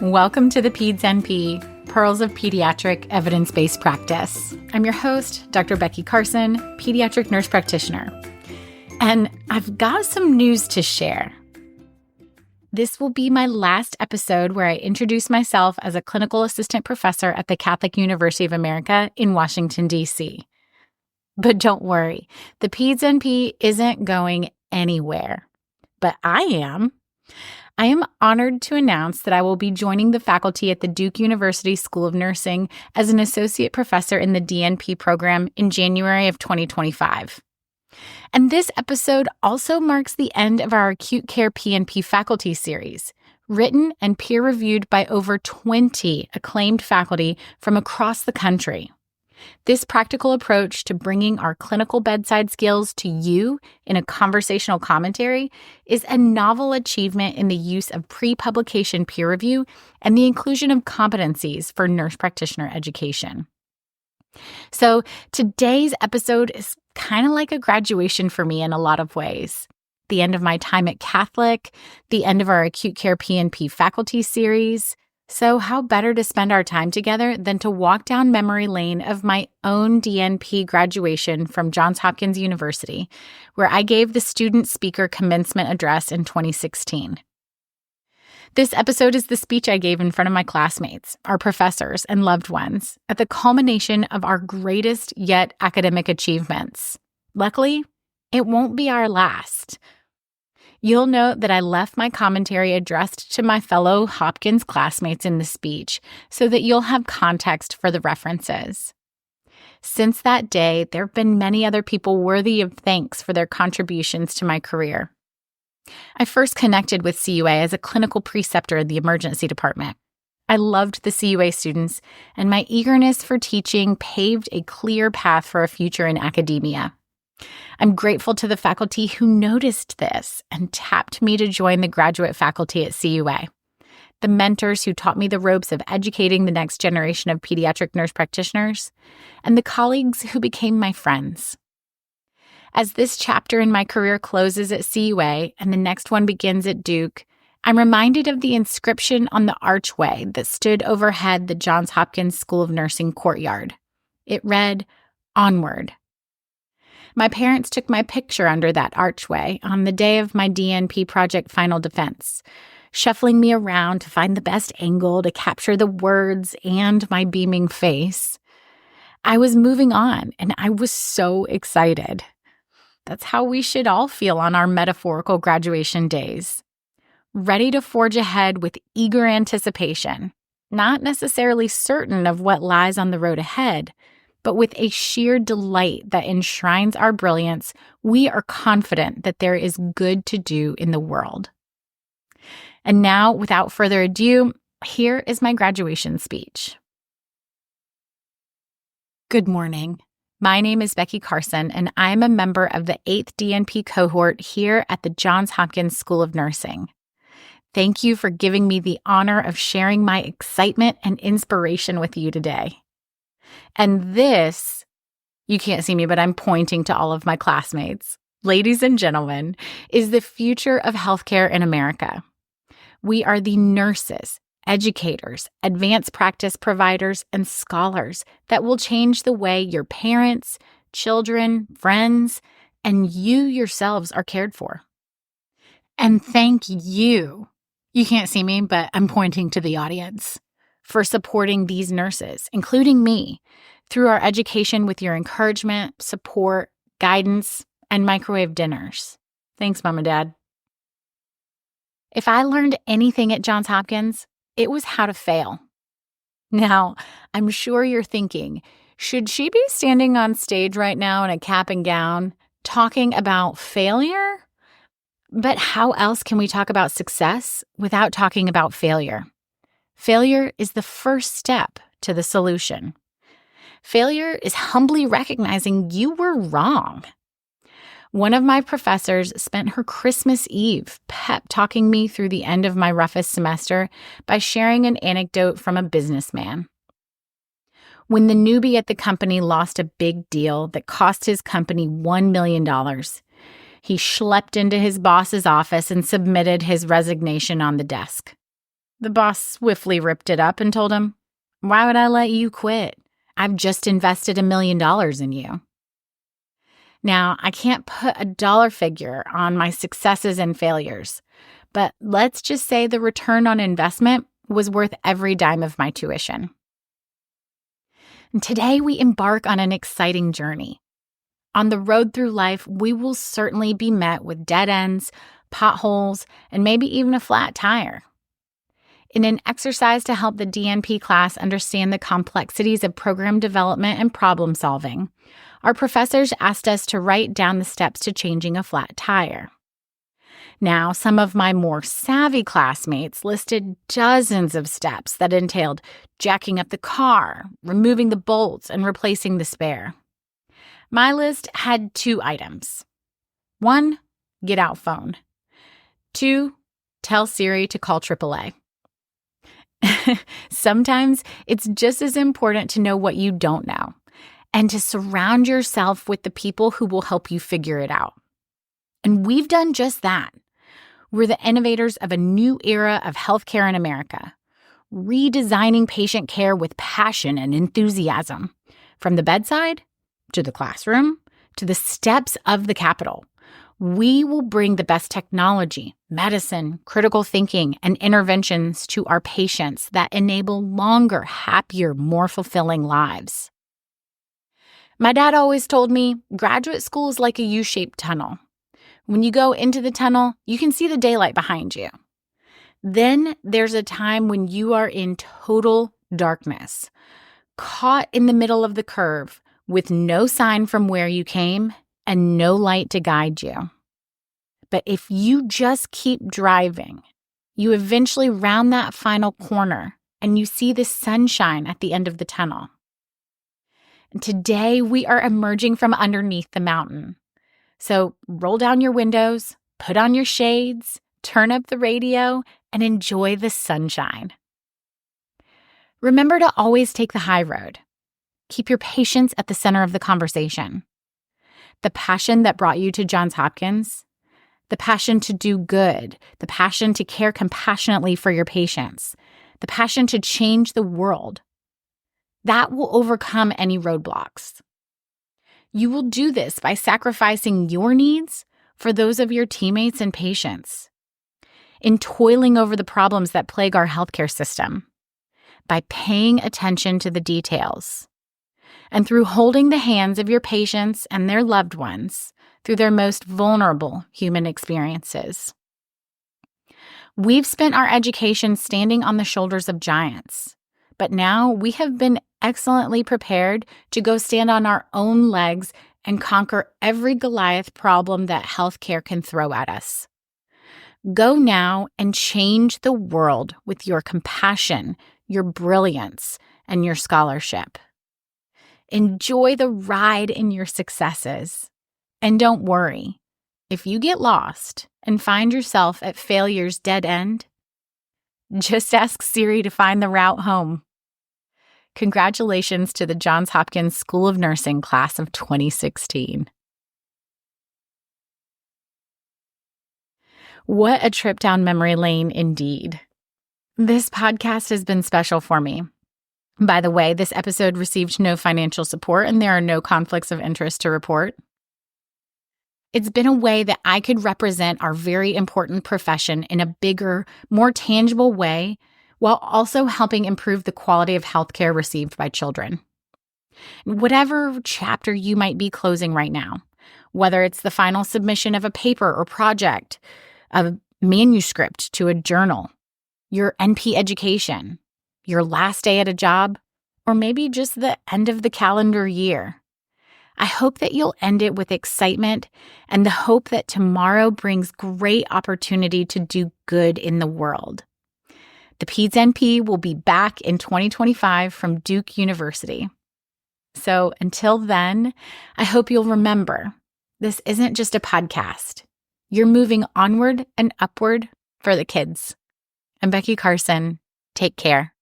Welcome to the Peds NP, Pearls of Pediatric Evidence-Based Practice. I'm your host, Dr. Becky Carson, pediatric nurse practitioner. And I've got some news to share. This will be my last episode where I introduce myself as a clinical assistant professor at the Catholic University of America in Washington, D.C. But don't worry, the Peds NP isn't going anywhere. But I am. I am honored to announce that I will be joining the faculty at the Duke University School of Nursing as an associate professor in the DNP program in January of 2025. And this episode also marks the end of our Acute Care PNP Faculty series, written and peer-reviewed by over 20 acclaimed faculty from across the country. This practical approach to bringing our clinical bedside skills to you in a conversational commentary is a novel achievement in the use of pre-publication peer review and the inclusion of competencies for nurse practitioner education. So today's episode is kind of like a graduation for me in a lot of ways. The end of my time at Catholic, the end of our Acute Care PNP Faculty series. So how better to spend our time together than to walk down memory lane of my own DNP graduation from Johns Hopkins University, where I gave the student speaker commencement address in 2016. This episode is the speech I gave in front of my classmates, our professors, and loved ones at the culmination of our greatest yet academic achievements. Luckily, it won't be our last. You'll note that I left my commentary addressed to my fellow Hopkins classmates in the speech so that you'll have context for the references. Since that day, there have been many other people worthy of thanks for their contributions to my career. I first connected with CUA as a clinical preceptor in the emergency department. I loved the CUA students, and my eagerness for teaching paved a clear path for a future in academia. I'm grateful to the faculty who noticed this and tapped me to join the graduate faculty at CUA, the mentors who taught me the ropes of educating the next generation of pediatric nurse practitioners, and the colleagues who became my friends. As this chapter in my career closes at CUA and the next one begins at Duke, I'm reminded of the inscription on the archway that stood overhead the Johns Hopkins School of Nursing courtyard. It read, "Onward." My parents took my picture under that archway on the day of my DNP project final defense, shuffling me around to find the best angle to capture the words and my beaming face. I was moving on, and I was so excited. That's how we should all feel on our metaphorical graduation days. Ready to forge ahead with eager anticipation, not necessarily certain of what lies on the road ahead, but with a sheer delight that enshrines our brilliance, we are confident that there is good to do in the world. And now, without further ado, here is my graduation speech. Good morning. My name is Becky Carson, and I am a member of the 8th DNP cohort here at the Johns Hopkins School of Nursing. Thank you for giving me the honor of sharing my excitement and inspiration with you today. And this, you can't see me, but I'm pointing to all of my classmates, ladies and gentlemen, is the future of healthcare in America. We are the nurses, educators, advanced practice providers, and scholars that will change the way your parents, children, friends, and you yourselves are cared for. And thank you can't see me, but I'm pointing to the audience, for supporting these nurses, including me, through our education with your encouragement, support, guidance, and microwave dinners. Thanks, Mom and Dad. If I learned anything at Johns Hopkins, it was how to fail. Now, I'm sure you're thinking, should she be standing on stage right now in a cap and gown, talking about failure? But how else can we talk about success without talking about failure? Failure is the first step to the solution. Failure is humbly recognizing you were wrong. One of my professors spent her Christmas Eve pep talking me through the end of my roughest semester by sharing an anecdote from a businessman. When the newbie at the company lost a big deal that cost his company $1 million, he schlepped into his boss's office and submitted his resignation on the desk. The boss swiftly ripped it up and told him, "Why would I let you quit? I've just invested $1 million in you." Now, I can't put a dollar figure on my successes and failures, but let's just say the return on investment was worth every dime of my tuition. And today, we embark on an exciting journey. On the road through life, we will certainly be met with dead ends, potholes, and maybe even a flat tire. In an exercise to help the DNP class understand the complexities of program development and problem solving, our professors asked us to write down the steps to changing a flat tire. Now, some of my more savvy classmates listed dozens of steps that entailed jacking up the car, removing the bolts, and replacing the spare. My list had 2 items. 1, get out phone. 2, tell Siri to call AAA. Sometimes it's just as important to know what you don't know and to surround yourself with the people who will help you figure it out. And we've done just that. We're the innovators of a new era of healthcare in America, redesigning patient care with passion and enthusiasm, from the bedside to the classroom to the steps of the Capitol. We will bring the best technology, medicine, critical thinking, and interventions to our patients that enable longer, happier, more fulfilling lives. My dad always told me graduate school is like a U-shaped tunnel. When you go into the tunnel, you can see the daylight behind you. Then there's a time when you are in total darkness, caught in the middle of the curve with no sign from where you came and no light to guide you. But if you just keep driving, you eventually round that final corner and you see the sunshine at the end of the tunnel. And today we are emerging from underneath the mountain. So roll down your windows, put on your shades, turn up the radio, and enjoy the sunshine. Remember to always take the high road. Keep your patients at the center of the conversation. The passion that brought you to Johns Hopkins, the passion to do good, the passion to care compassionately for your patients, the passion to change the world, that will overcome any roadblocks. You will do this by sacrificing your needs for those of your teammates and patients, in toiling over the problems that plague our healthcare system, by paying attention to the details, and through holding the hands of your patients and their loved ones through their most vulnerable human experiences. We've spent our education standing on the shoulders of giants, but now we have been excellently prepared to go stand on our own legs and conquer every Goliath problem that healthcare can throw at us. Go now and change the world with your compassion, your brilliance, and your scholarship. Enjoy the ride in your successes. And don't worry, if you get lost and find yourself at failure's dead end, just ask Siri to find the route home. Congratulations to the Johns Hopkins School of Nursing class of 2016. What a trip down memory lane indeed. This podcast has been special for me. By the way, this episode received no financial support and there are no conflicts of interest to report. It's been a way that I could represent our very important profession in a bigger, more tangible way while also helping improve the quality of healthcare received by children. Whatever chapter you might be closing right now, whether it's the final submission of a paper or project, a manuscript to a journal, your NP education, your last day at a job, or maybe just the end of the calendar year, I hope that you'll end it with excitement and the hope that tomorrow brings great opportunity to do good in the world. The Peds NP will be back in 2025 from Duke University. So until then, I hope you'll remember, this isn't just a podcast. You're moving onward and upward for the kids. I'm Becky Carson. Take care.